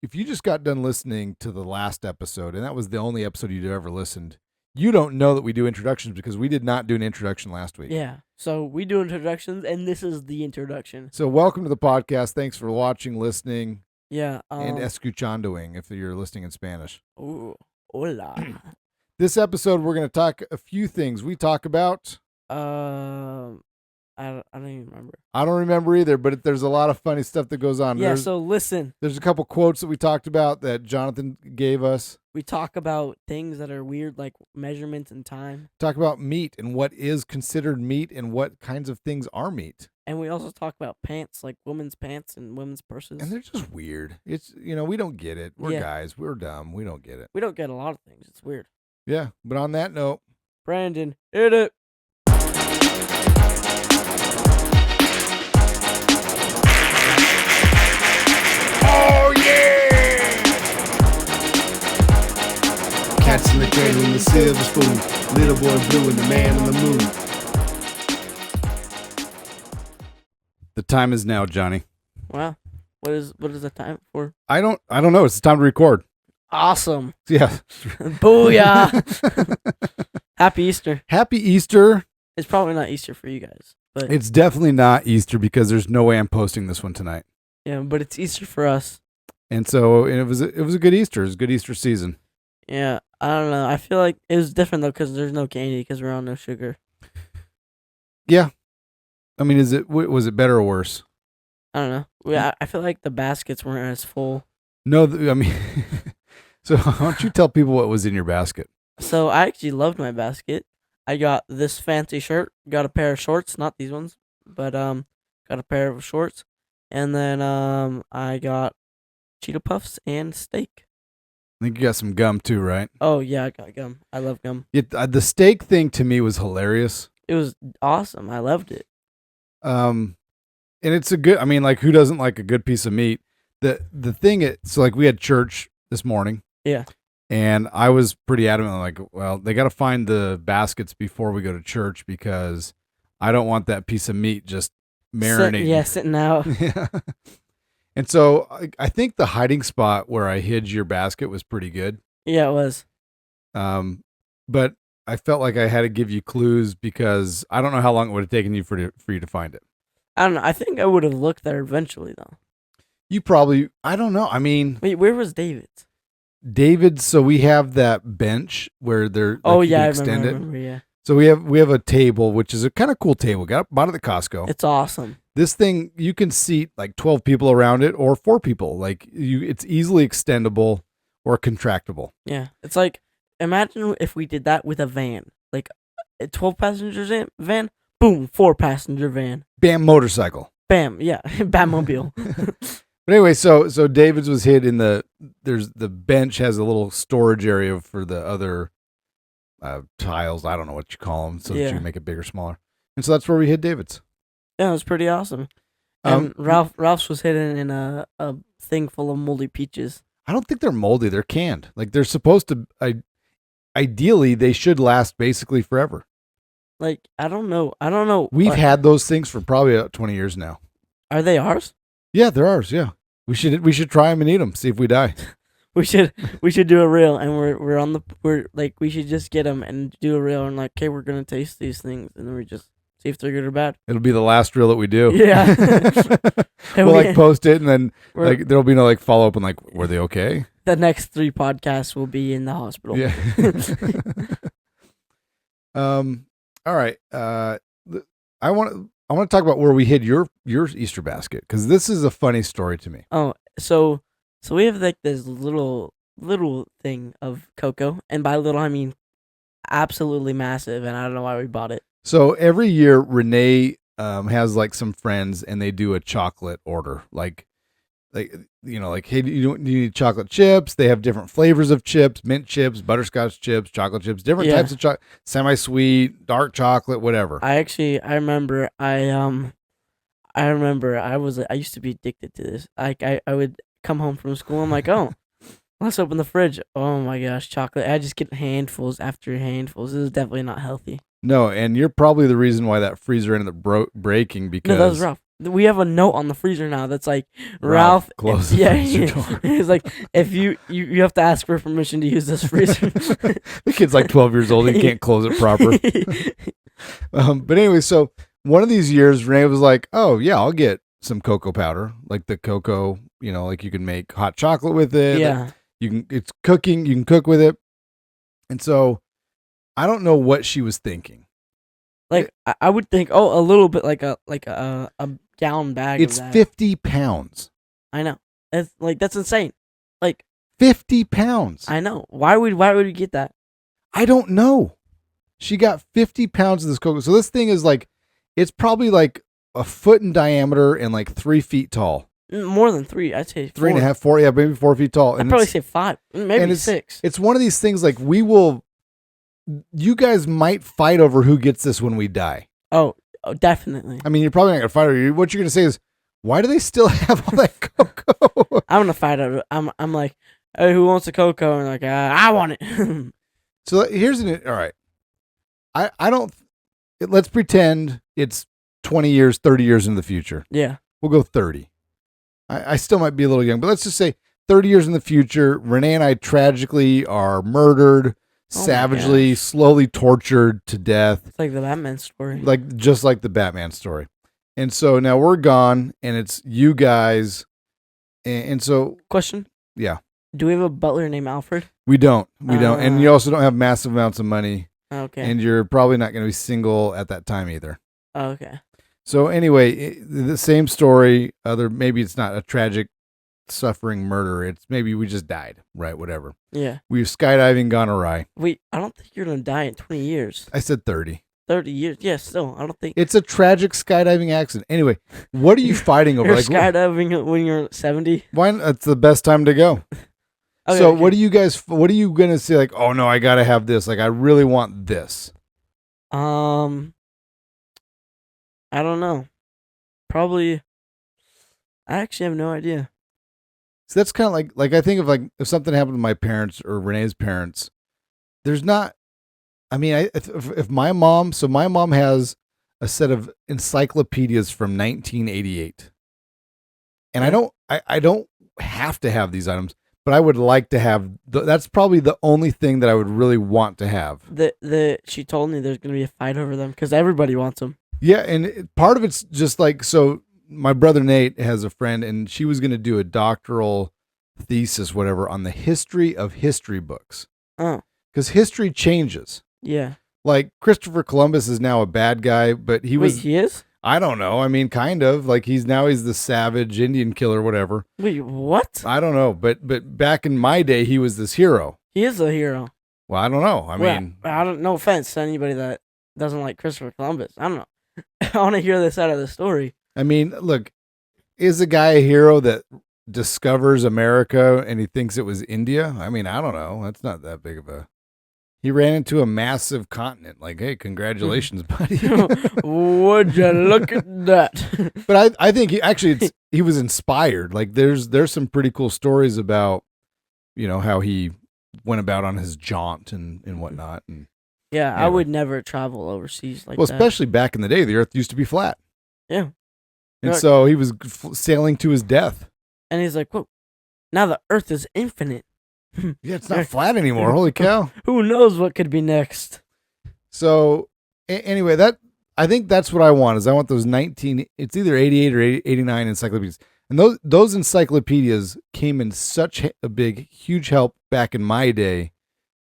if you just got done listening to the last episode, and that was the only episode you'd ever listened, you don't know that we do introductions because we did not do an introduction last week. Yeah. So we do introductions, and this is the introduction. So welcome to the podcast. Thanks for watching, listening, Yeah. and escuchandoing if you're listening in Spanish. Ooh, hola. This episode, we're going to talk a few things. We talk about... I don't even remember. I don't remember either, but there's a lot of funny stuff that goes on. Yeah, so listen. There's a couple quotes that we talked about that Jonathan gave us. We talk about things that are weird, like measurements and time. Talk about meat and what is considered meat and what kinds of things are meat. And we also talk about pants, like women's pants and women's purses. And they're just weird. It's, we don't get it. We're guys. We're dumb. We don't get it. We don't get a lot of things. It's weird. Yeah, but on that note, Brandon, hit it. Oh, yeah! Cats in the cradle and the silver spoon. Little boy blue and the man on the moon. The time is now, Johnny. Wow. What is the time for? I don't know. It's time to record. Awesome. Yeah. Booyah. Happy Easter. Happy Easter. It's probably not Easter for you guys, but it's definitely not Easter because there's no way I'm posting this one tonight. Yeah, but it's Easter for us. And so it was a good Easter. It was a good Easter season. Yeah, I don't know. I feel like it was different though because there's no candy because we're on no sugar. Yeah. I mean, was it better or worse? I don't know. I feel like the baskets weren't as full. No, I mean, so why don't you tell people what was in your basket? So I actually loved my basket. I got this fancy shirt, got a pair of shorts, not these ones, but got a pair of shorts, and then I got Cheeto Puffs and steak. I think you got some gum too, right? Oh yeah, I got gum. I love gum. The steak thing to me was hilarious. It was awesome. I loved it. And it's a good. I mean, like, who doesn't like a good piece of meat? The thing, so like we had church this morning. Yeah. And I was pretty adamant, like, well, they got to find the baskets before we go to church because I don't want that piece of meat just marinating. Sitting out. Yeah. And so I think the hiding spot where I hid your basket was pretty good. Yeah, it was. But I felt like I had to give you clues because I don't know how long it would have taken you for you to find it. I don't know. I think I would have looked there eventually, though. You probably, I don't know. I mean, wait, where was David's? David, so we have that bench where they're I extend remember, yeah. So we have a table, which is a kind of cool table. Bought it at Costco. It's awesome. This thing, you can seat like 12 people around it or 4 people. Like it's easily extendable or contractable. Yeah, it's like imagine if we did that with a van, like a 12 passengers van. Boom, 4-passenger van. Bam, motorcycle. Bam, yeah, Batmobile. But anyway, so David's was hid in the bench has a little storage area for the other tiles. I don't know what you call them, so that you can make it bigger, smaller. And so that's where we hid David's. Yeah, it was pretty awesome. And Ralph's was hidden in a thing full of moldy peaches. I don't think they're moldy. They're canned. Like they're supposed to. Ideally, they should last basically forever. Like I don't know. We've had those things for probably about 20 years now. Are they ours? Yeah, they're ours. Yeah, we should try them and eat them. See if we die. we should do a reel, and we should just get them and do a reel, and like, okay, we're gonna taste these things, and then we just see if they're good or bad. It'll be the last reel that we do. Yeah. We'll like post it, and then like there'll be no like follow up and like, were they okay? The next 3 podcasts will be in the hospital. Yeah. All right. I want to talk about where we hid your Easter basket because this is a funny story to me. Oh, so we have like this little thing of cocoa, and by little I mean absolutely massive, and I don't know why we bought it. So every year Renee has like some friends, and they do a chocolate order, like hey, do you need chocolate chips? They have different flavors of chips: mint chips, butterscotch chips, chocolate chips, different types of chocolate, semi-sweet, dark chocolate, whatever. I remember I used to be addicted to this. Like I would come home from school. I'm like, oh, let's open the fridge. Oh my gosh, chocolate! I just get handfuls after handfuls. This is definitely not healthy. No, and you're probably the reason why that freezer ended up breaking because no, that was Ralph. We have a note on the freezer now that's like Ralph. close the Yeah, freezer door. it's like if you have to ask for permission to use this freezer. The kid's like 12 years old. He can't close it proper. But anyway, so one of these years, Renee was like, "Oh yeah, I'll get some cocoa powder, like the cocoa. Like you can make hot chocolate with it. Yeah. It's cooking. You can cook with it." And so I don't know what she was thinking. Like I would think, a little bit like a gallon bag. It's of that. 50 pounds. I know. That's insane. Like 50 pounds. I know. Why would we get that? I don't know. She got 50 pounds of this cocoa. So this thing is like, it's probably like a foot in diameter and like 3 feet tall. More than 3. I'd say 3 and a half, 4. Yeah, maybe 4 feet tall. I'd probably say 5, maybe 6. It's one of these things like you guys might fight over who gets this when we die. Oh, definitely. I mean, you're probably not going to fight over it. What you're going to say is, why do they still have all that cocoa? I'm going to fight over it. I'm like, hey, who wants the cocoa? And like, I want it. So all right. I don't, let's pretend it's 20 years, 30 years in the future. Yeah. We'll go 30. I still might be a little young, but let's just say 30 years in the future, Renee and I tragically are murdered, savagely, slowly tortured to death. It's like the Batman story. Just like the Batman story. And so now we're gone, and it's you guys. And so. Question? Yeah. Do we have a butler named Alfred? We don't. And you also don't have massive amounts of money. Okay. And you're probably not going to be single at that time either. Okay. So anyway, the same story. Maybe it's not a tragic, suffering murder. It's maybe we just died, right? Whatever. Yeah. We've skydiving gone awry. Wait, I don't think you're gonna die in 20 years. I said 30. 30 years? Yeah, still, I don't think. It's a tragic skydiving accident. Anyway, what are you fighting over? You're skydiving when you're 70? Why? That's the best time to go. Okay, so okay. what are you gonna say? Like, oh no, I gotta have this. Like, I really want this. I don't know. Probably. I actually have no idea. So that's kind of like I think of like if something happened to my parents or Renee's parents, there's not. I mean, if my mom has a set of encyclopedias from 1988, and I don't have to have these items, but I would like to have. That's probably the only thing that I would really want to have. She told me there's gonna be a fight over them because everybody wants them. Yeah, and part of it's just like so. My brother Nate has a friend, and she was going to do a doctoral thesis, whatever, on the history of history books. Oh, because history changes. Yeah. Like Christopher Columbus is now a bad guy, but he is? I don't know. I mean, kind of like he's the savage Indian killer, whatever. Wait, what? I don't know, but back in my day, he was this hero. He is a hero. Well, I don't know. I mean, I don't. No offense to anybody that doesn't like Christopher Columbus. I don't know. I want to hear this side of the story. I mean, look, is a guy a hero that discovers America and he thinks it was India? I mean, I don't know. That's not that big of a. He ran into a massive continent. Like, hey, congratulations, buddy. Would you look at that? But I think he was inspired. Like, there's some pretty cool stories about, how he went about on his jaunt and whatnot. And yeah, anyway. I would never travel overseas like that. Well, especially back in the day, the Earth used to be flat. Yeah. And so he was sailing to his death. And he's like, whoa, now the Earth is infinite. Yeah, it's not flat anymore. Holy cow. Who knows what could be next? So anyway, I think that's what I want is I want those it's either 88 or 89 encyclopedias. And those encyclopedias came in such a big, huge help back in my day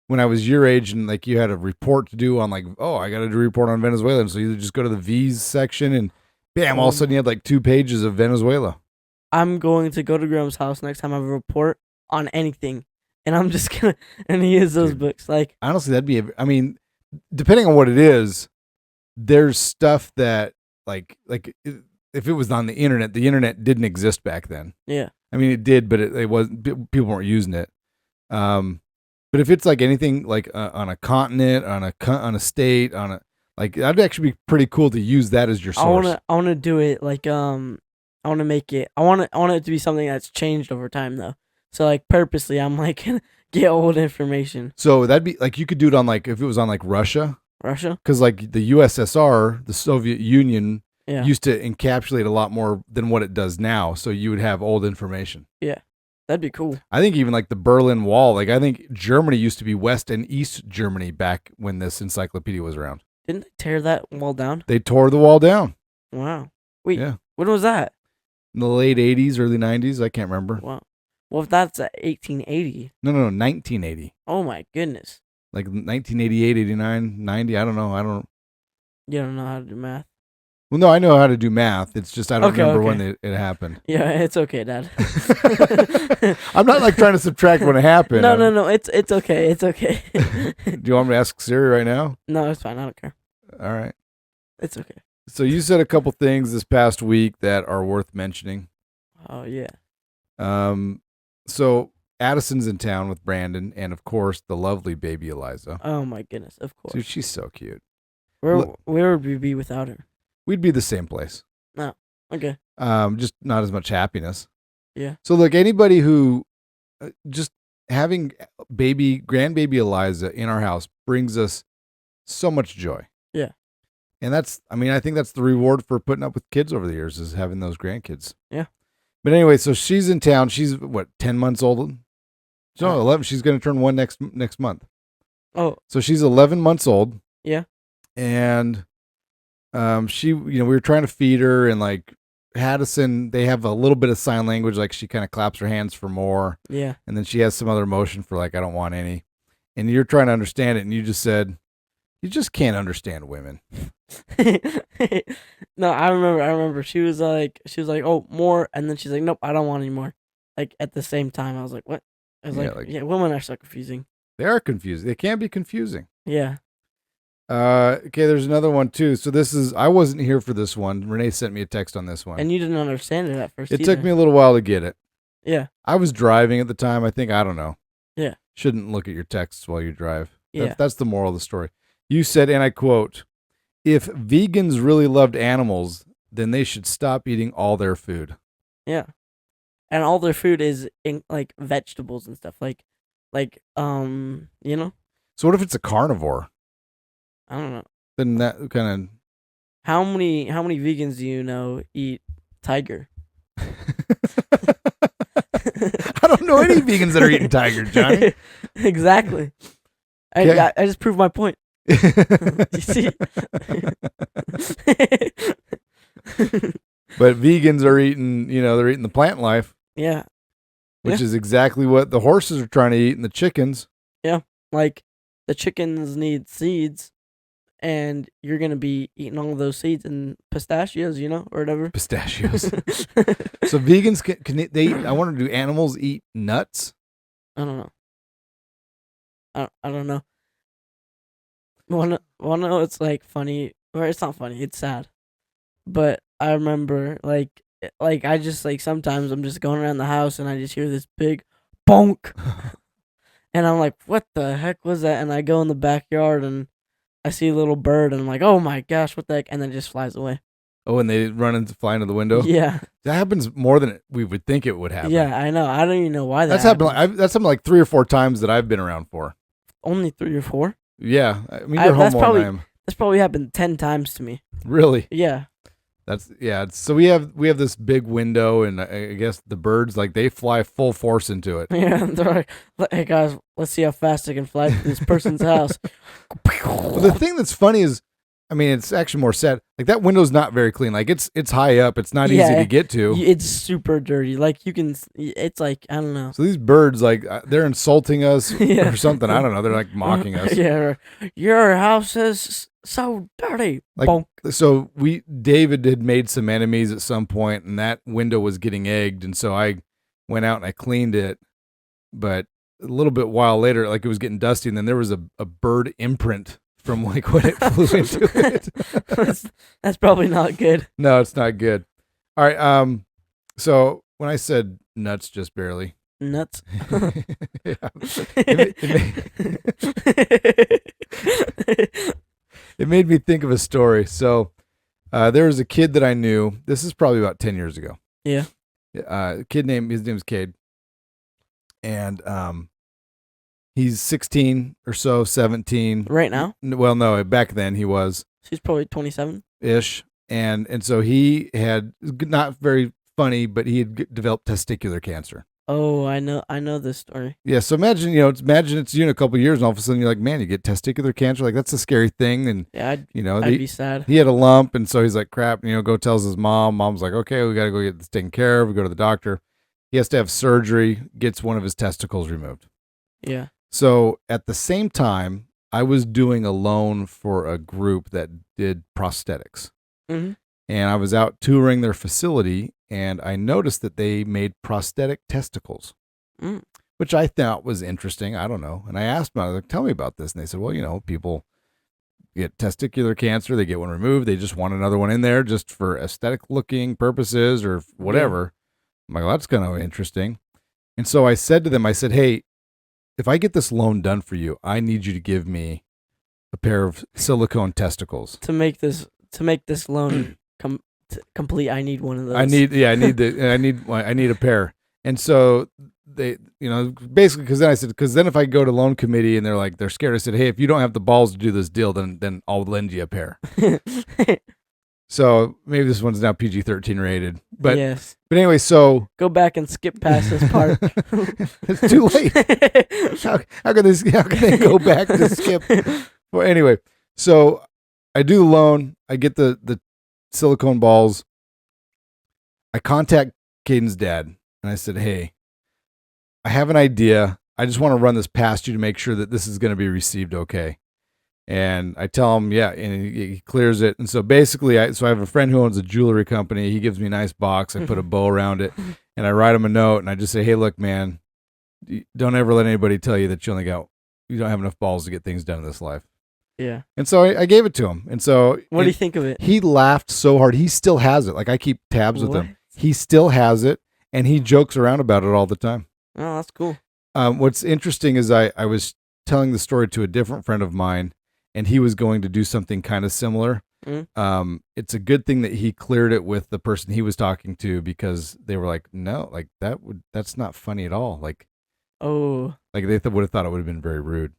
when I was your age and like you had a report to do on like, oh, I got to do a report on Venezuela. And so you just go to the V's section and bam, all of a sudden you had like 2 pages of Venezuela. I'm going to go to Graham's house next time I have a report on anything. And I'm just going to, and he has those books. Like, honestly, depending on what it is, there's stuff that like if it was on the internet didn't exist back then. Yeah. I mean, it did, but it wasn't, people weren't using it. But if it's like anything like on a continent, on a state, that'd actually be pretty cool to use that as your source. I want to do it like I want to make it. I want it to be something that's changed over time though. So like purposely, I'm like gonna get old information. So that'd be like you could do it on like if it was on like Russia. Russia. Because like the USSR, the Soviet Union, Yeah. used to encapsulate a lot more than what it does now. So you would have old information. Yeah. That'd be cool. I think even like the Berlin Wall, like I think Germany used to be West and East Germany back when this encyclopedia was around. Didn't they tear that wall down? They tore the wall down. Wow. Wait. Yeah. When was that? In the late 80s, early 90s. I can't remember. Wow. Well, if that's 1880. No, 1980. Oh my goodness. Like 1988, 89, 90. I don't know. You don't know how to do math. Well, no, I know how to do math. It's just I don't Okay, remember okay. when it happened. Yeah, it's okay, Dad. I'm not like trying to subtract when it happened. No. It's okay. It's okay. Do you want me to ask Siri right now? No, it's fine. I don't care. All right. It's okay. So you said a couple things this past week that are worth mentioning. Oh yeah. So Addison's in town with Brandon, and of course the lovely baby Eliza. Oh my goodness. Of course. Dude, she's so cute. Where would we be without her? We'd be the same place. No. Okay. Just not as much happiness. Yeah. So look, anybody who just having grandbaby Eliza in our house brings us so much joy. Yeah. And I think that's the reward for putting up with kids over the years is having those grandkids. Yeah. But anyway, so she's in town. She's 10 months old? So 11. She's going to turn 1 next month. Oh. So she's 11 months old. Yeah. And she, we were trying to feed her, and like Addison, they have a little bit of sign language, like she kind of claps her hands for more. Yeah. And then she has some other emotion for like, I don't want any. And you're trying to understand it, and you just said, you just can't understand women. No, I remember. She was like, oh, more, and then she's like, nope, I don't want any more. Like at the same time, I was like, what? I was women are so confusing. They are confusing. They can be confusing. Yeah. Okay, there's another one too. So I wasn't here for this one. Renee sent me a text on this one. And you didn't understand it at first. It took me a little while to get it. Yeah. I was driving at the time. I don't know. Yeah. Shouldn't look at your texts while you drive. Yeah. That's the moral of the story. You said, and I quote, if vegans really loved animals, then they should stop eating all their food. Yeah. And all their food is like vegetables and stuff. Like, you know? So what if it's a carnivore? I don't know. Then that kind of. How many vegans do you know eat tiger? I don't know any vegans that are eating tiger, Johnny. Exactly. I just proved my point. You see? But vegans are eating, they're eating the plant life. Yeah. Which is exactly what the horses are trying to eat and the chickens. Yeah. Like the chickens need seeds, and you're going to be eating all of those seeds and pistachios, or whatever. Pistachios. So vegans, can they eat, I wonder, do animals eat nuts? I don't know. I don't know. Wanna know it's like funny, or it's not funny, it's sad. But I remember like I just like sometimes I'm just going around the house and I just hear this big bonk. And I'm like, what the heck was that? And I go in the backyard and I see a little bird and I'm like, oh my gosh, what the heck? And then it just flies away. Oh, and they fly into the window? Yeah. That happens more than we would think it would happen. Yeah, I know. I don't even know why that's happened. That's happened like 3 or 4 times that I've been around for. Only 3 or 4? Yeah. I mean, you're home all the time. That's probably happened 10 times to me. Really? Yeah. So we have this big window, and I guess the birds, like, they fly full force into it. Yeah, they're like, hey guys, let's see how fast I can fly to this person's house. Well, the thing that's funny is, I mean, it's actually more sad. Like, that window's not very clean. Like, it's high up. It's not easy to get to. It's super dirty. Like, it's like, I don't know. So these birds, like, they're insulting us or something. I don't know. They're like mocking us. Yeah, your house is so dirty. Like, so David had made some enemies at some point, and that window was getting egged, and so I went out and I cleaned it. But a little bit while later, like, it was getting dusty, and then there was a bird imprint from like when it flew into it. That's probably not good. No, it's not good. All right. So when I said nuts, just barely. Nuts. Yeah. It made me think of a story. So there was a kid that I knew. This is probably about 10 years ago. Yeah. His name's Cade. And he's 16 or so, 17. Right now? Well, no, back then he was. She's probably 27. Ish. and so he had not very funny, but he had developed testicular cancer. Oh, I know this story. Yeah, so imagine it's you in a couple of years, and all of a sudden you're like, man, you get testicular cancer. Like that's a scary thing, and Yeah, I'd they, be sad. he had a lump, and so he's like, crap. Go tells his mom. Mom's like, okay, we got to go get this taken care of. We go to the doctor. He has to have surgery. Gets one of his testicles removed. Yeah. So at the same time, I was doing a loan for a group that did prosthetics. Mm-hmm. And I was out touring their facility, and I noticed that they made prosthetic testicles, which I thought was interesting. I don't know. And I asked them, I was like, tell me about this. And they said, well, people get testicular cancer. They get one removed. They just want another one in there just for aesthetic looking purposes or whatever. I'm like, well, that's kind of interesting. And so I said to them, I said, hey, if I get this loan done for you, I need you to give me a pair of silicone testicles. To make this loan complete, I need one of those. I need a pair. And so they, basically, because then I said, because then if I go to loan committee and they're scared, I said, hey, if you don't have the balls to do this deal, then I'll lend you a pair. So maybe this one's now PG-13 rated, but yes. But anyway, so go back and skip past this part. It's too late. How can they go back to skip? Well, anyway, so I do the loan. I get the silicone balls. I contact Caden's dad and I said, hey, I have an idea. I just want to run this past you to make sure that this is going to be received okay. And I tell him, yeah, and he clears it. And so basically, I have a friend who owns a jewelry company. He gives me a nice box. I put a bow around it, and I write him a note, and I just say, hey, look, man, don't ever let anybody tell you that you don't have enough balls to get things done in this life. Yeah. And so I gave it to him. And so what do you think of it? He laughed so hard. He still has it. Like I keep tabs with him. He still has it, and he jokes around about it all the time. Oh, that's cool. What's interesting is I was telling the story to a different friend of mine, and he was going to do something kind of similar. It's a good thing that he cleared it with the person he was talking to, because they were like, no, like that's not funny at all. Like, oh, like they would have thought it would have been very rude.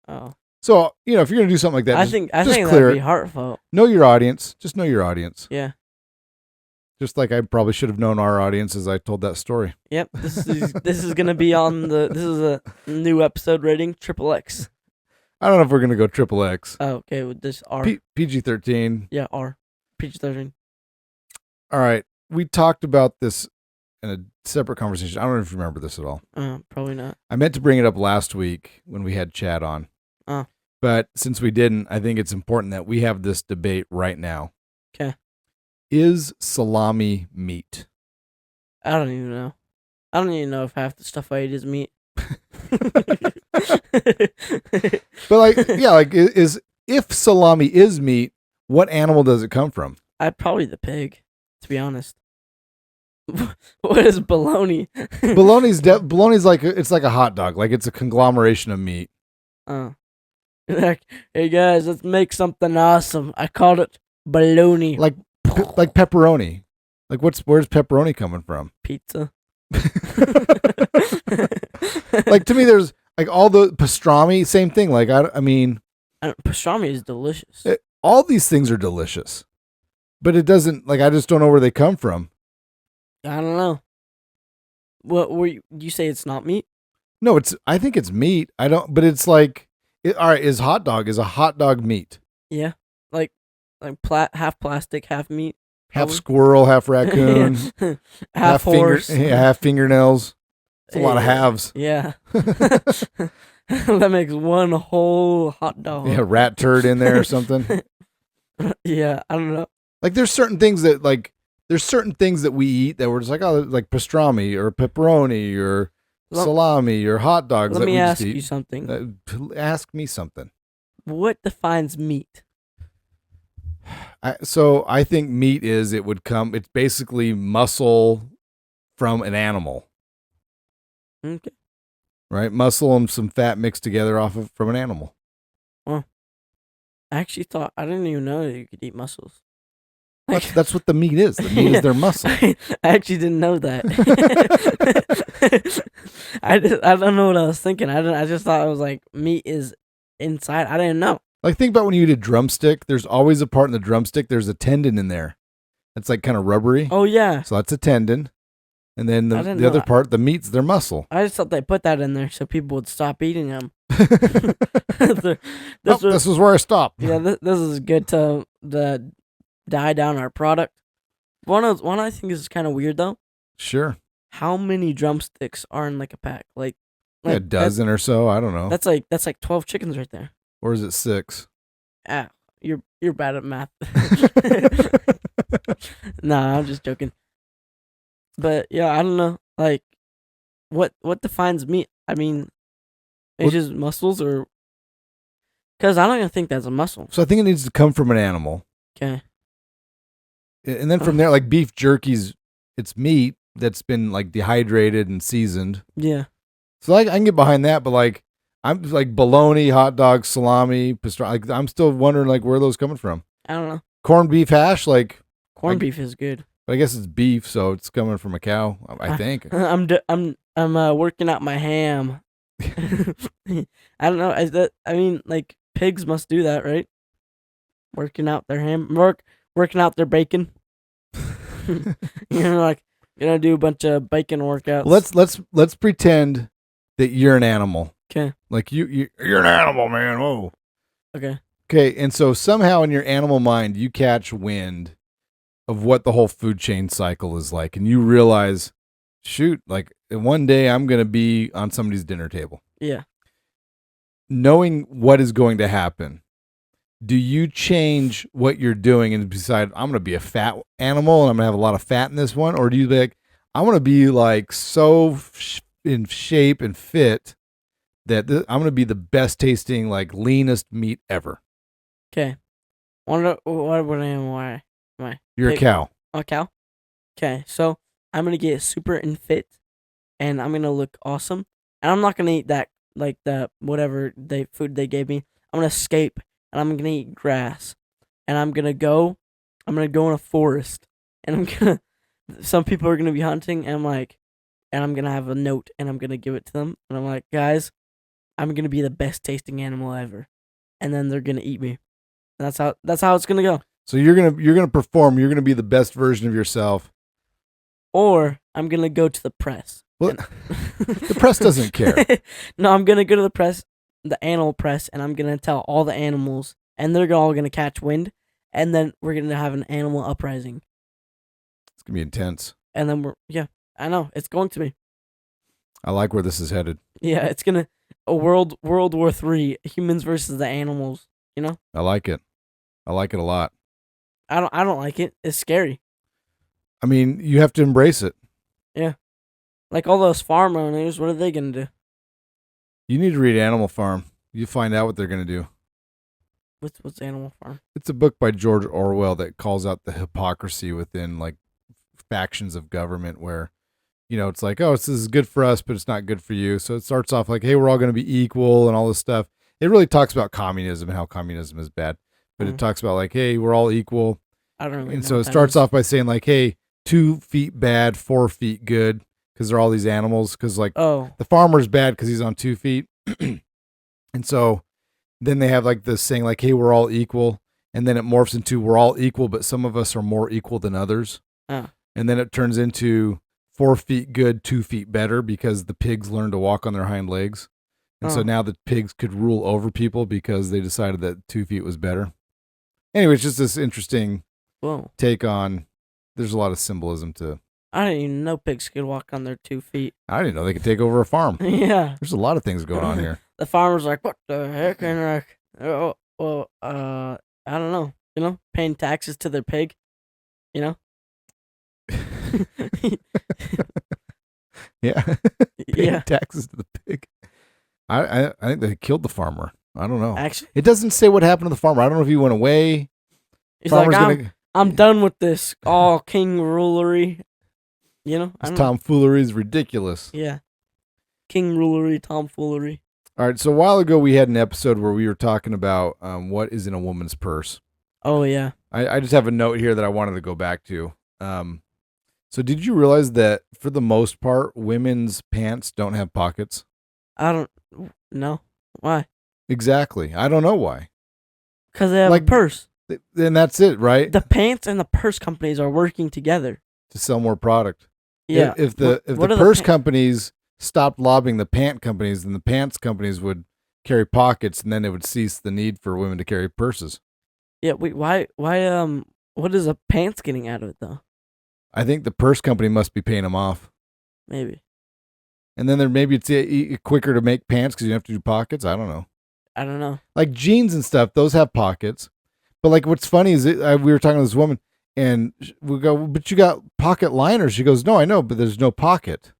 Oh, so if you're gonna do something like that, I think that'd be heartfelt. Know your audience. Just know your audience. Yeah. Just like I probably should have known our audience as I told that story. Yep. This is gonna be this is a new episode rating XXX. I don't know if we're gonna go XXX. Oh, okay, with this R. PG-13. Yeah, R. PG-13. All right, we talked about this in a separate conversation. I don't know if you remember this at all. Probably not. I meant to bring it up last week when we had Chad on. But since we didn't, I think it's important that we have this debate right now. Okay. Is salami meat? I don't even know. I don't even know if half the stuff I eat is meat. But if salami is meat, what animal does it come from? Probably the pig, to be honest. What is bologna? Bologna's like it's like a hot dog, like it's a conglomeration of meat. Like, hey guys, let's make something awesome. I called it bologna. Like pepperoni. Like where's pepperoni coming from? Pizza. Like to me, there's like all the pastrami, same thing. Like I mean, pastrami is delicious. All these things are delicious, but it doesn't like I just don't know where they come from. I don't know. What were you say? It's not meat? No, I think it's meat. I don't, but it's like, all right. Is a hot dog meat? Yeah, like half plastic, half meat. Half squirrel, half raccoon, half horse, half fingernails. It's a lot of halves. Yeah. That makes one whole hot dog. Yeah, rat turd in there or something. Yeah, I don't know. Like there's certain things that we eat that we're just like, oh, like pastrami or pepperoni or salami or hot dogs. Let me ask you something. Ask me something. What defines meat? So I think meat it's basically muscle from an animal. Okay. Right? Muscle and some fat mixed together from an animal. Well, I didn't even know that you could eat muscles. That's what the meat is. The meat is their muscle. I actually didn't know that. I don't know what I was thinking. I just thought it was like meat is inside. I didn't know. Like think about when you eat a drumstick. There's always a part in the drumstick. There's a tendon in there. That's like kind of rubbery. Oh yeah, So that's a tendon. And then I didn't the know other that. part, the meat's their muscle. I just thought they put that in there so people would stop eating them. This is where I stop. Yeah, this is good to die down our product. One I think is kind of weird though. Sure. How many drumsticks are in like a pack? Like A dozen or so. I don't know. That's like 12 chickens right there. Or is it 6? Ah, you're bad at math. Nah, I'm just joking. But yeah, I don't know. Like, what defines meat? I mean, it's just muscles, or because I don't even think that's a muscle. So I think it needs to come from an animal. Okay. And then from there, like beef jerky's, it's meat that's been like dehydrated and seasoned. Yeah. So like I can get behind that, but like I'm like bologna, hot dog, salami, pastrami. Like, I'm still wondering like where are those coming from? I don't know. Corned beef hash, like Corned beef is good. I guess it's beef, so it's coming from a cow. I think. I'm working out my ham. I don't know. I mean, like pigs must do that, right? Working out their ham, working out their bacon. Like gonna do a bunch of bacon workouts. Let's pretend that you're an animal. Okay. Like you're an animal, man. Whoa. Okay. Okay, and so somehow in your animal mind you catch wind of what the whole food chain cycle is like, and you realize, shoot, like one day I'm gonna be on somebody's dinner table. Yeah. Knowing what is going to happen, do you change what you're doing and decide I'm going to be a fat animal and I'm going to have a lot of fat in this one? Or do you be like, I want to be like so in shape and fit that I'm going to be the best tasting, like leanest meat ever? Okay. What am I? You're a cow. A cow? Okay, so I'm going to get super and fit and I'm going to look awesome. And I'm not going to eat that, like the whatever food they gave me. I'm going to escape. And I'm gonna eat grass, and I'm gonna go in a forest, and some people are gonna be hunting, and I'm gonna have a note, and I'm gonna give it to them, and I'm like, guys, I'm gonna be the best tasting animal ever, and then they're gonna eat me. And that's how it's gonna go. So you're gonna perform. You're gonna be the best version of yourself. Or I'm gonna go to the press. Well, the press doesn't care. No, I'm gonna go to the press. The animal press, and I'm gonna tell all the animals, and they're all gonna catch wind, and then we're gonna have an animal uprising. It's gonna be intense. And then I know it's going to be. I like where this is headed. Yeah, it's gonna a World War III, humans versus the animals. You know. I like it. I like it a lot. I don't like it. It's scary. I mean, you have to embrace it. Yeah, like all those farm owners. What are they gonna do? You need to read Animal Farm. You find out what they're going to do. What's Animal Farm? It's a book by George Orwell that calls out the hypocrisy within like factions of government where, it's like, oh, this is good for us, but it's not good for you. So it starts off like, hey, we're all going to be equal and all this stuff. It really talks about communism and how communism is bad. But it talks about like, hey, we're all equal. I don't really And know so what it that starts is. off by saying like, hey, 2 feet bad, 4 feet good. Because they're all these animals. Because like Oh, the farmer's bad because he's on 2 feet. And so then they have like this saying like, hey, we're all equal. And then it morphs into we're all equal, but some of us are more equal than others. oh. And then it turns into 4 feet good, 2 feet better because the pigs learned to walk on their hind legs. And so Oh. now the pigs could rule over people because they decided that 2 feet was better. Anyway, it's just this interesting Whoa. take on, there's a lot of symbolism to, I didn't even know pigs could walk on their 2 feet. I didn't know they could take over a farm. Yeah. There's a lot of things going on here. The farmer's like, what the heck? And like, I don't know. Paying taxes to their pig. Yeah. Yeah. Taxes to the pig. I think they killed the farmer. I don't know. Actually, It doesn't say what happened to the farmer. I don't know if he went away. he's Farmer's like, I'm done with this all king rulery. I This don't know. tomfoolery is ridiculous. Yeah. King rulery, tomfoolery. All right, so a while ago we had an episode where we were talking about what is in a woman's purse. Oh, yeah. I just have a note here that I wanted to go back to. So did you realize that for the most part, women's pants don't have pockets? I don't know. Why? Exactly. I don't know why. Because they have Like- a purse. Then that's it, right? The pants and the purse companies are working together. To sell more product. Yeah. If the What are purse pa- companies stopped lobbying the pant companies, then the pants companies would carry pockets, and then it would cease the need for women to carry purses. Yeah. Wait. Why? What is a pants getting out of it though? I think the purse company must be paying them off, Maybe. and then maybe it's quicker to make pants because you have to do pockets. I don't know. I don't know. Like jeans and stuff, those have pockets. But like, what's funny is we were talking to this woman, and we go, "But you got pocket liners." She goes, "No, I know, but there's no pocket."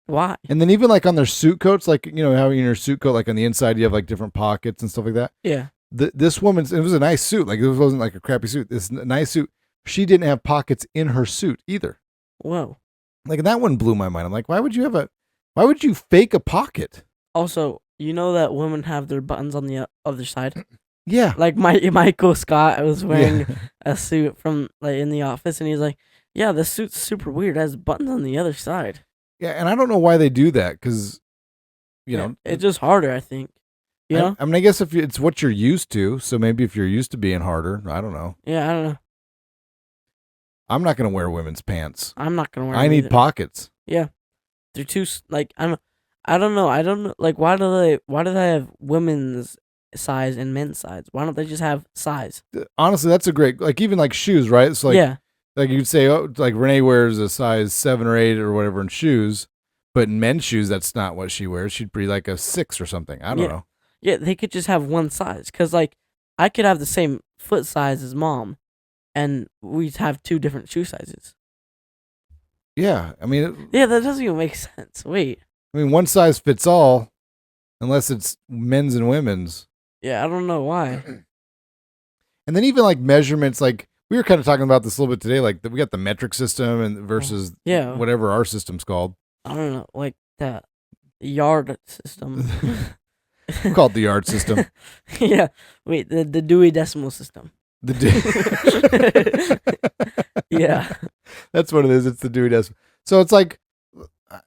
Why? And then even like on their suit coats, like how in your suit coat, like on the inside you have like different pockets and stuff like that. Yeah. This woman's, it was a nice suit. Like it wasn't like a crappy suit. This nice suit. She didn't have pockets in her suit either. Whoa. Like that one blew my mind. I'm like, why would you fake a pocket? Also, you know that women have their buttons on the other side. Yeah. Like Michael Scott was wearing a suit from like in the office, and he's like, "Yeah, this suit's super weird. It has buttons on the other side." Yeah, and I don't know why they do that because, it's just harder. I think. You know? I mean, I guess if it's what you're used to, so maybe if you're used to being harder, I don't know. Yeah, I don't know. I'm not gonna wear women's pants. I'm not gonna wear. I them need either. pockets. Yeah, they're too like I don't know. I don't know. Like why do they have women's size and men's size? Why don't they just have size? Honestly, that's a great like even like shoes, right? So like Yeah. like you'd say, oh, like Renee wears a size 7 or 8 or whatever in shoes, but in men's shoes, that's not what she wears. She'd be like a 6 or something. I don't know. Yeah, they could just have one size. Cause like I could have the same foot size as mom, and we'd have 2 different shoe sizes. Yeah, I mean, Yeah, that doesn't even make sense. Wait. one size fits all, unless it's men's and women's. Yeah, I don't know why. And then even like measurements, like we were kind of talking about this a little bit today. Like we got the metric system and versus Yeah. whatever our system's called. I don't know, like the yard system. We call it the yard system. Yeah. Wait, the Dewey Decimal System. Yeah. That's what it is. It's the Dewey Decimal. So it's like, I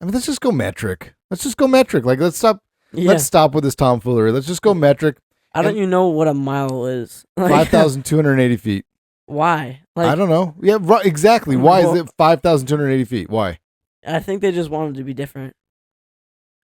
mean, let's just go metric. Like let's stop. Yeah. Let's stop with this tomfoolery. Let's just go metric. I don't even know what a mile is. 5,280 feet. Why? I don't know. Yeah, right, exactly. Why is it 5,280 feet? Why? I think they just wanted to be different.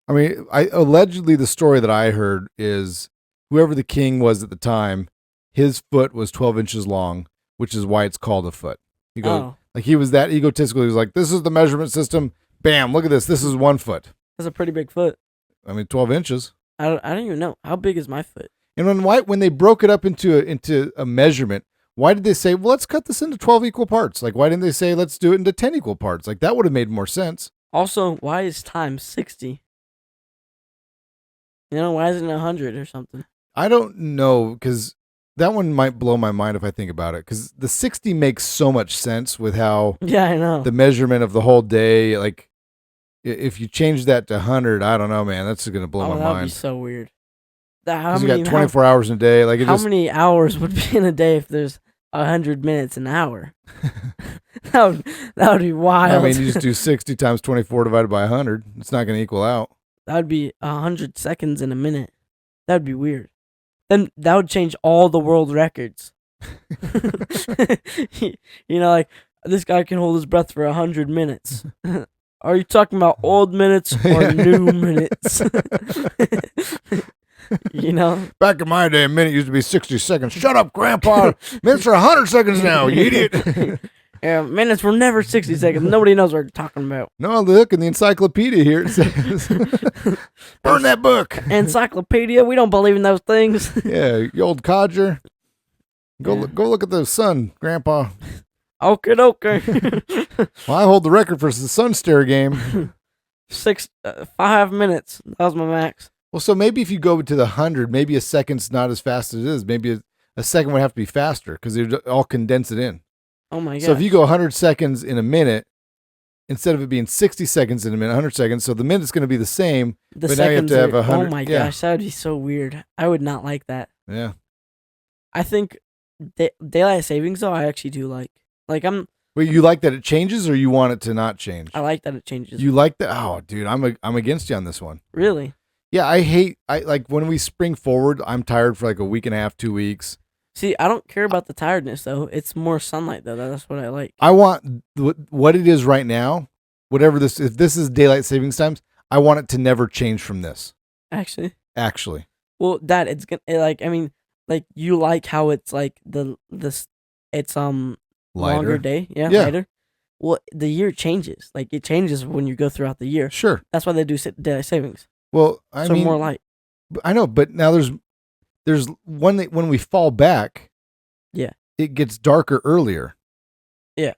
I mean, allegedly the story that I heard is whoever the king was at the time, his foot was 12 inches long, which is why it's called a foot. He goes, like he was that egotistical. He was like, "This is the measurement system. Bam! Look at this. This is 1 foot." That's a pretty big foot. I mean, 12 inches. I don't even know how big is my foot. And when they broke it up into a measurement, why did they say, "Well, let's cut this into 12 equal parts"? Like, why didn't they say, "Let's do it into 10 equal parts"? Like that would have made more sense. Also, why is time 60? Why isn't it 100 or something? I don't know, because that one might blow my mind if I think about it, because the 60 makes so much sense with how Yeah, I know. the measurement of the whole day, like if you change that to 100, I don't know, man, that's going to blow my that would be mind. so weird. Because you got 24 hours in a day. Like how many hours would be in a day if there's 100 minutes an hour? that would be wild. I mean, you just do 60 times 24 divided by 100. It's not going to equal out. That would be 100 seconds in a minute. That would be weird. Then that would change all the world records. Like this guy can hold his breath for 100 minutes. Are you talking about old minutes or new minutes? Back in my day, a minute used to be 60 seconds. Shut up, Grandpa. Minutes are 100 seconds now, you idiot. Yeah, minutes were never 60 seconds. Nobody knows what you're talking about. No, look in the encyclopedia here. It says, burn that book. Encyclopedia? We don't believe in those things. Yeah, you old codger. Go look at the sun, Grandpa. Okay. Well, I hold the record for the sun stare game. 5 minutes. That was my max. Well, so maybe if you go to the 100, maybe a second's not as fast as it is. Maybe a second would have to be faster because they all condense it in. Oh my god! So if you go 100 seconds in a minute, instead of it being 60 seconds in a minute, 100 seconds, so the minute's going to be the same, but now you have to have 100. Oh my gosh, that would be so weird. I would not like that. Yeah. I think daylight savings, though, I actually do like. Wait, you like that it changes, or you want it to not change? I like that it changes. You like that? Oh, dude, I'm against you on this one. Really? Yeah, I like when we spring forward, I'm tired for like a week and a half, 2 weeks. See, I don't care about the tiredness though. It's more sunlight though. That's what I like. I want what it is right now, whatever this, if this is daylight savings times, I want it to never change from this. Actually, Actually, well, Dad, it's gonna like. I mean, like you like how it's like it's longer lighter. day, yeah, Yeah. lighter. Well, the year changes. Like it changes when you go throughout the year. Sure. That's why they do daylight savings. Well, I So mean, more light. I know, but now there's one that when we fall back, Yeah. it gets darker earlier. Yeah.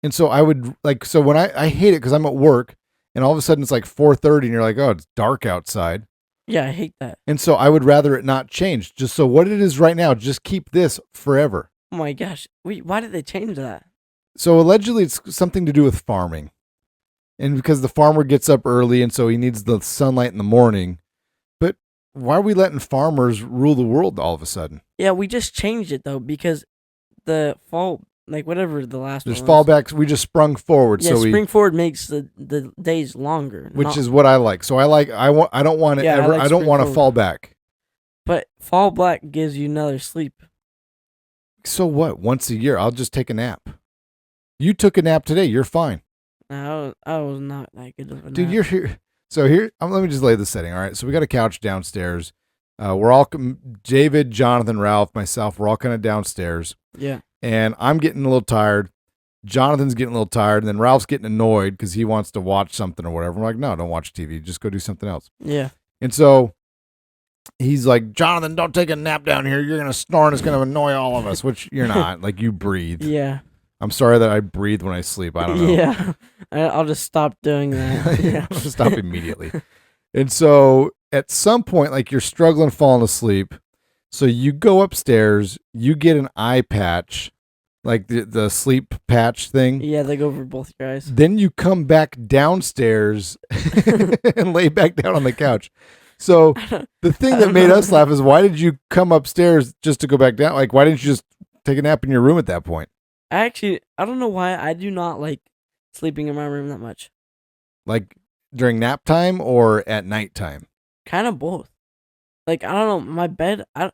And so I would like, so when I hate it because I'm at work and all of a sudden it's like 4:30 and you're like, oh, it's dark outside. Yeah, I hate that. And so I would rather it not change. Just so what it is right now, just keep this forever. Oh my gosh. Wait, why did they change that? So allegedly it's something to do with farming. And because the farmer gets up early and so he needs the sunlight in the morning. But why are we letting farmers rule the world all of a sudden? Yeah, we just changed it though because the fall, like whatever the last Just one was. fallbacks. We just sprung forward. Yeah, so spring forward makes the days longer. which is what I like. So I don't want to Yeah, I ever, like I don't spring want to forward. fall back. But fall black gives you another sleep. So what? Once a year, I'll just take a nap. You took a nap today. You're fine. I was not that good of a Dude, nap. you're here. So here, let me just lay the setting. All right. So we got a couch downstairs. We're all David, Jonathan, Ralph, myself. We're all kind of downstairs, Yeah. and I'm getting a little tired. Jonathan's getting a little tired, and then Ralph's getting annoyed because he wants to watch something or whatever. I'm like, no, don't watch TV. Just go do something else. Yeah. And so he's like, Jonathan, don't take a nap down here. You're gonna snore, and it's gonna annoy all of us. Which you're not. Like you breathe. Yeah. I'm sorry that I breathe when I sleep. I don't know. Yeah. I'll just stop doing that. Yeah. I'll stop immediately. And so at some point, like you're struggling falling asleep. So you go upstairs, you get an eye patch, like the sleep patch thing. Yeah, they go over both your eyes. Then you come back downstairs and lay back down on the couch. So the thing that made us laugh is why did you come upstairs just to go back down? Like, why didn't you just take a nap in your room at that point? I don't know why I do not like sleeping in my room that much. Like during nap time or at nighttime? Kind of both. Like I don't know, my bed. I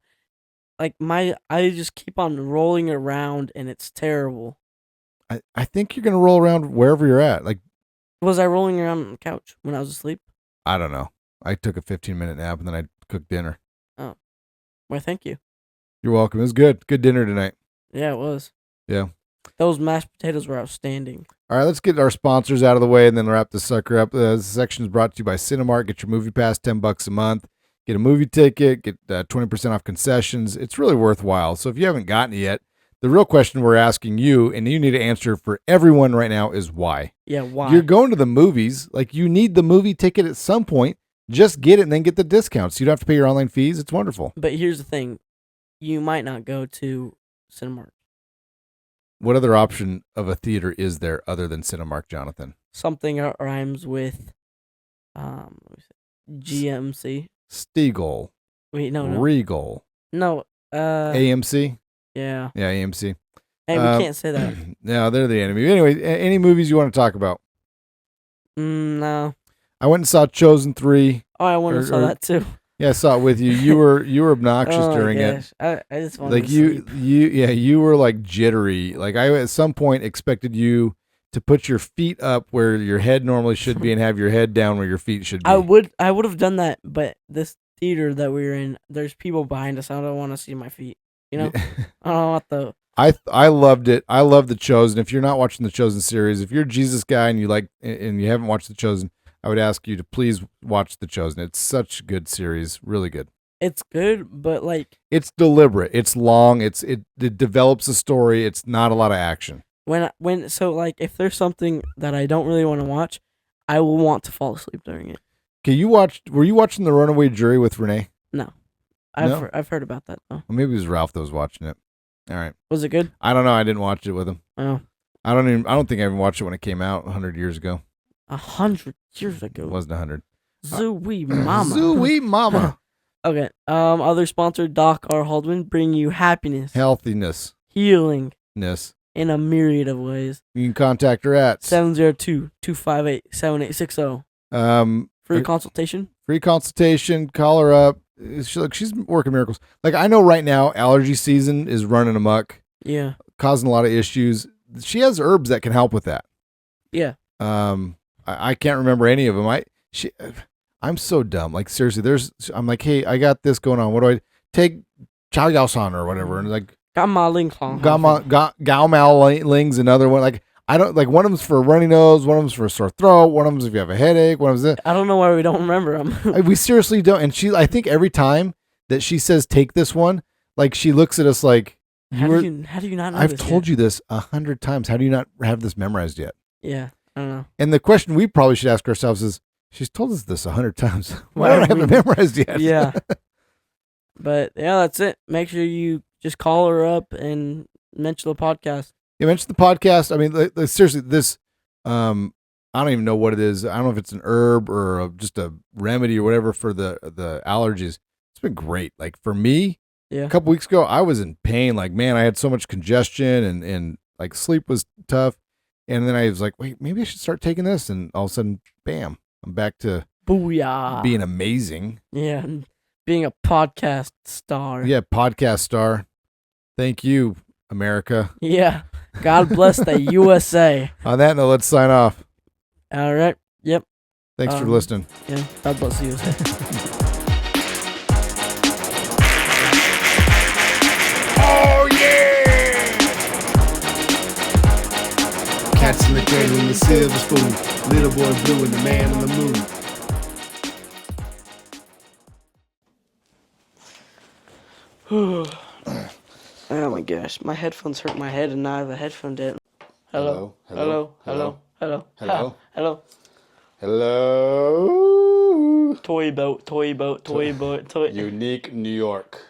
just keep on rolling around and it's terrible. I think you're gonna roll around wherever you're at. Like, Was I rolling around on the couch when I was asleep? I don't know. I took a 15-minute nap and then I cooked dinner. Well, thank you. You're welcome. It was good. Good dinner tonight. Yeah, it was. Yeah. Those mashed potatoes were outstanding. All right, let's get our sponsors out of the way and then wrap this sucker up. This section is brought to you by Cinemark. Get your movie pass, $10 a month. Get a movie ticket. Get 20% off concessions. It's really worthwhile. So if you haven't gotten it yet, the real question we're asking you, and you need to answer for everyone right now, is why? Yeah, why? You're going to the movies. Like, you need the movie ticket at some point. Just get it and then get the discounts. You don't have to pay your online fees. It's wonderful. But here's the thing. You might not go to Cinemark. What other option of a theater is there other than Cinemark, Jonathan? Something that rhymes with GMC. Stiegel. Wait, no. Regal. No, AMC? yeah. Yeah, AMC. Hey, we can't say that. No, they're the enemy. Anyway, any movies you want to talk about? No. I went and saw Chosen 3. Oh, I want to saw that too. Yeah, I saw it with you. You were obnoxious Oh my during gosh. it. I just wanted Like to you sleep. you were like jittery. Like I at some point expected you to put your feet up where your head normally should be and have your head down where your feet should be. I would have done that, but this theater that we were in, there's people behind us. I don't want to see my feet. You know, I don't want the. I loved it. I love The Chosen. If you're not watching The Chosen series, if you're a Jesus guy and you haven't watched The Chosen, I would ask you to please watch The Chosen. It's such a good series, really good. It's good, but like it's deliberate. It's long. It develops a story. It's not a lot of action. So if there's something that I don't really want to watch, I will want to fall asleep during it. Okay, were you watching The Runaway Jury with Renee? No, No? I've heard about that though. Well, maybe it was Ralph that was watching it. All right. Was it good? I don't know. I didn't watch it with him. Oh, I don't think I even watched it when it came out 100 years ago. 100 years ago. It wasn't 100. Zooey mama. Zooey mama. Okay. Other sponsor, Doc R. Haldwin, bring you happiness, Healthiness. healing Ness. in a myriad of ways. You can contact her at 702-258-7860. Free consultation. Free consultation. Call her up. She's working miracles. Like, I know right now allergy season is running amok, Yeah. causing a lot of issues. She has herbs that can help with that. Yeah. I can't remember any of them. I'm so dumb. Like, seriously, I'm like, hey, I got this going on. What do I take? Chow Yao San or whatever. And like, Gao Mao Ling's another one. Like, I don't like, one of them's for a runny nose, one of them's for a sore throat, one of them's if you have a headache, one of them's I don't know why we don't remember them. we seriously don't. And I think every time that she says take this one, like, she looks at us like, how do you not know I've this told yet? you this 100 times. How do you not have this memorized yet? Yeah, I don't know. And the question we probably should ask ourselves is, she's told us this 100 times. Why don't I have it memorized yet? Yeah. But yeah, that's it. Make sure you just call her up and mention the podcast. You mentioned the podcast. I mean, like, seriously, this, I don't even know what it is. I don't know if it's an herb or just a remedy or whatever for the allergies. It's been great. Like, for me, Yeah. a couple weeks ago, I was in pain. Like, man, I had so much congestion and like sleep was tough. And then I was like, wait, maybe I should start taking this. And all of a sudden, bam, I'm back to Booyah. being amazing. Yeah, and being a podcast star. Yeah, podcast star. Thank you, America. Yeah. God bless the USA. On that note, let's sign off. All right. Yep. Thanks for listening. Yeah. God bless the USA. Oh, yeah! Cats in the cradle in the silver spoon. Little boy blue and the man on the moon. Oh my gosh, my headphones hurt my head, and now I have a headphone dead. Hello. Hello. Hello. Hello. Hello. Hello. Hello. Toy boat. Unique New York.